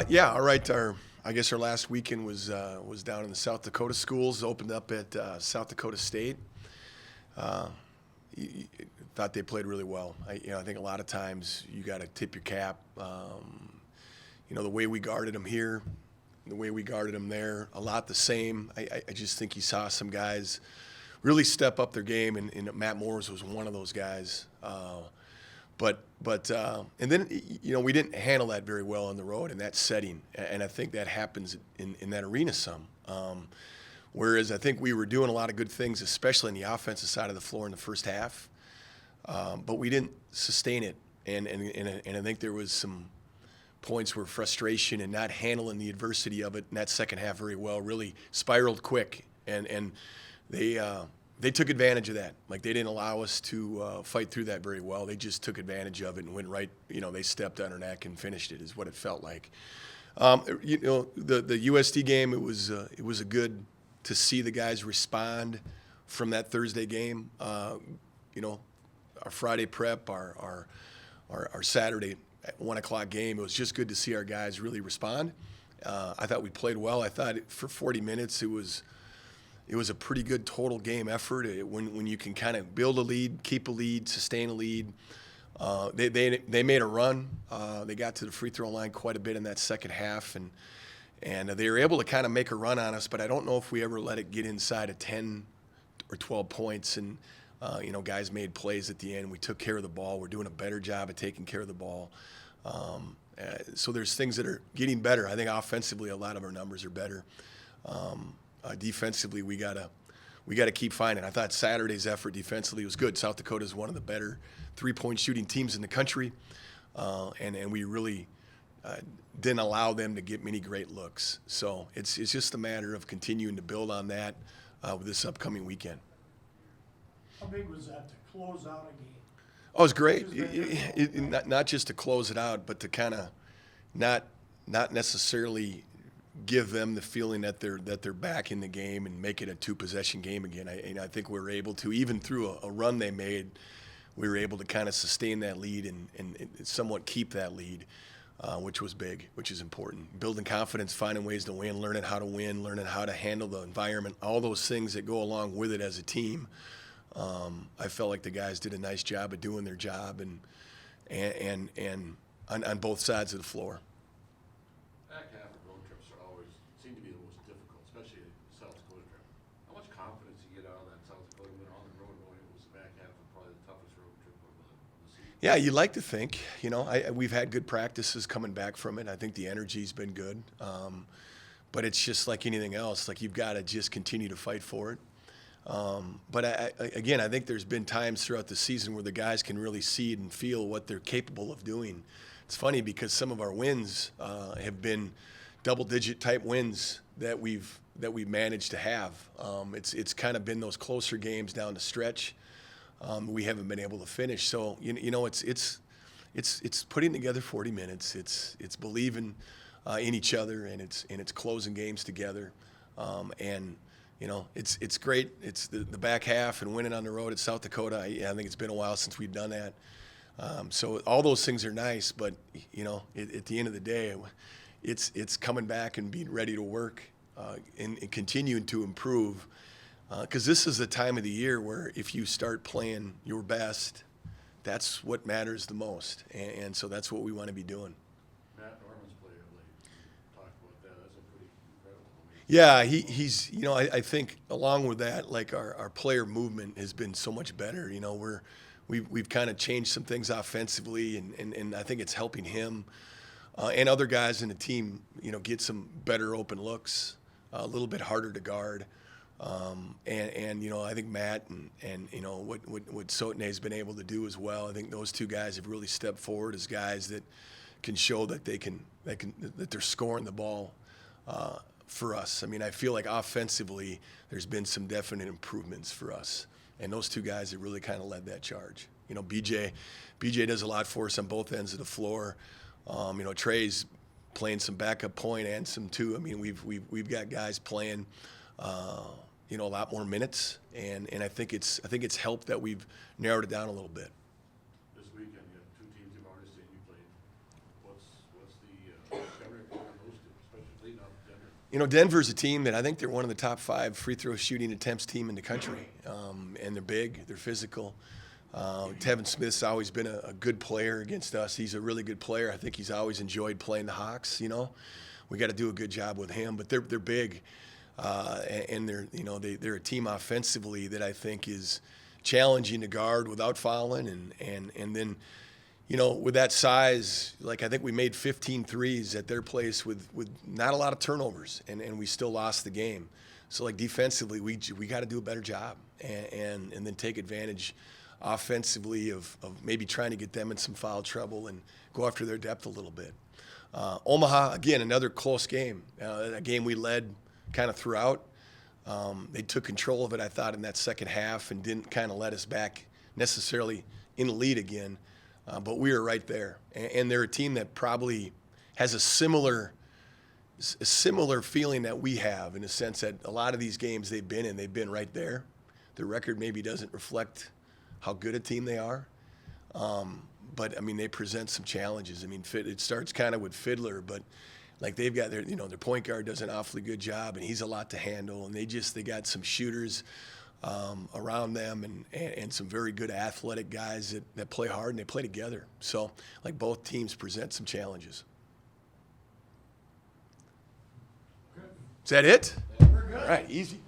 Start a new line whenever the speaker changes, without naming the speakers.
Yeah, all right. I guess our last weekend was down in the South Dakota schools. Opened up at South Dakota State. Uh, y- y- Thought they played really well. I think a lot of times you got to tip your cap. The way we guarded them here, the way we guarded them there, a lot the same. I just think you saw some guys really step up their game, and Matt Moores was one of those guys. But and then we didn't handle that very well on the road in that setting, and I think that happens in that arena some. Whereas I think we were doing a lot of good things, especially in the offensive side of the floor in the first half, but we didn't sustain it, and I think there was some points where frustration and not handling the adversity of it in that second half very well really spiraled quick, and they took advantage of that. Like, they didn't allow us to fight through that very well. They just took advantage of it and went right. They stepped on our neck and finished it. Is what it felt like. The USD game. It was a good to see the guys respond from that Thursday game. Our Friday prep, our Saturday at 1 o'clock game. It was just good to see our guys really respond. I thought we played well. I thought for 40 minutes it was a pretty good total game effort. When you can kind of build a lead, keep a lead, sustain a lead. They made a run. They got to the free throw line quite a bit in that second half, and they were able to kind of make a run on us. But I don't know if we ever let it get inside of 10 or 12 points. And guys made plays at the end. We took care of the ball. We're doing a better job of taking care of the ball. So there's things that are getting better. I think offensively, a lot of our numbers are better. Defensively, we gotta keep finding. I thought Saturday's effort defensively was good. South Dakota is one of the better three-point shooting teams in the country, and we really didn't allow them to get many great looks. So it's just a matter of continuing to build on that with this upcoming weekend.
How big was that to close out a game?
Oh, it was great. Not just to close it out, but to kind of not necessarily give them the feeling that they're back in the game and make it a two-possession game again. I think we were able to, even through a run they made, we were able to kind of sustain that lead and somewhat keep that lead, which was big, which is important. Building confidence, finding ways to win, learning how to handle the environment, all those things that go along with it as a team. I felt like the guys did a nice job of doing their job and on both sides of the floor.
Back half of road trips seem to be the most difficult, especially the South Dakota trip. How much confidence you get out of that South Dakota win on the road going? It was the back half of probably the toughest road trip of the season.
Yeah, you'd like to think. We've had good practices coming back from it. I think the energy's been good. But it's just like anything else. Like, you've got to just continue to fight for it. But again, I think there's been times throughout the season where the guys can really see and feel what they're capable of doing. It's funny because some of our wins have been double-digit type wins that we've managed to have. It's kind of been those closer games down the stretch. We haven't been able to finish. So it's putting together 40 minutes. It's believing in each other, and it's closing games together. It's great. It's the back half and winning on the road at South Dakota. I think it's been a while since we've done that. So all those things are nice, but at the end of the day, it's coming back and being ready to work and continuing to improve. Because this is the time of the year where if you start playing your best, that's what matters the most, and so that's what we want to be doing.
Matt Norman's play of late. Talk about that. That's a pretty incredible.
Yeah, he's I think along with that, like our player movement has been so much better. We've kind of changed some things offensively, and I think it's helping him and other guys in the team, get some better open looks, a little bit harder to guard. I think Matt and what Sotney's been able to do as well. I think those two guys have really stepped forward as guys that can show that that they're scoring the ball for us. I mean, I feel like offensively there's been some definite improvements for us, and those two guys have really kind of led that charge. BJ does a lot for us on both ends of the floor. Trey's playing some backup point and some too. I mean, we've got guys playing a lot more minutes, and I think it's helped that we've narrowed it down a little bit.
This weekend, you have two teams you've already seen you played. What's the discovery
You know, Denver's a team that I think they're one of the top 5 free throw shooting attempts team in the country. And they're big, they're physical. Tevin Smith's always been a good player against us. He's a really good player. I think he's always enjoyed playing the Hawks, you know. We got to do a good job with him, but they're big. And they're, you know, they're a team offensively that I think is challenging to guard without fouling. And then, you know, with that size, like I think we made 15 threes at their place with not a lot of turnovers, and we still lost the game. So like defensively, we got to do a better job and then take advantage offensively of maybe trying to get them in some foul trouble and go after their depth a little bit. Omaha, again, another close game, a game we led kind of throughout. They took control of it, I thought, in that second half and didn't kind of let us back necessarily in the lead again. But we were right there. And they're a team that probably has a similar feeling that we have, in a sense that a lot of these games they've been right there. Their record maybe doesn't reflect how good a team they are. But, I mean, they present some challenges. I mean, it starts kind of with Fiddler, but like they've got their point guard does an awfully good job, and he's a lot to handle. And they got some shooters around them and some very good athletic guys that play hard and they play together. So, like, both teams present some challenges.
Good.
Is that it?
We're good.
All right, easy.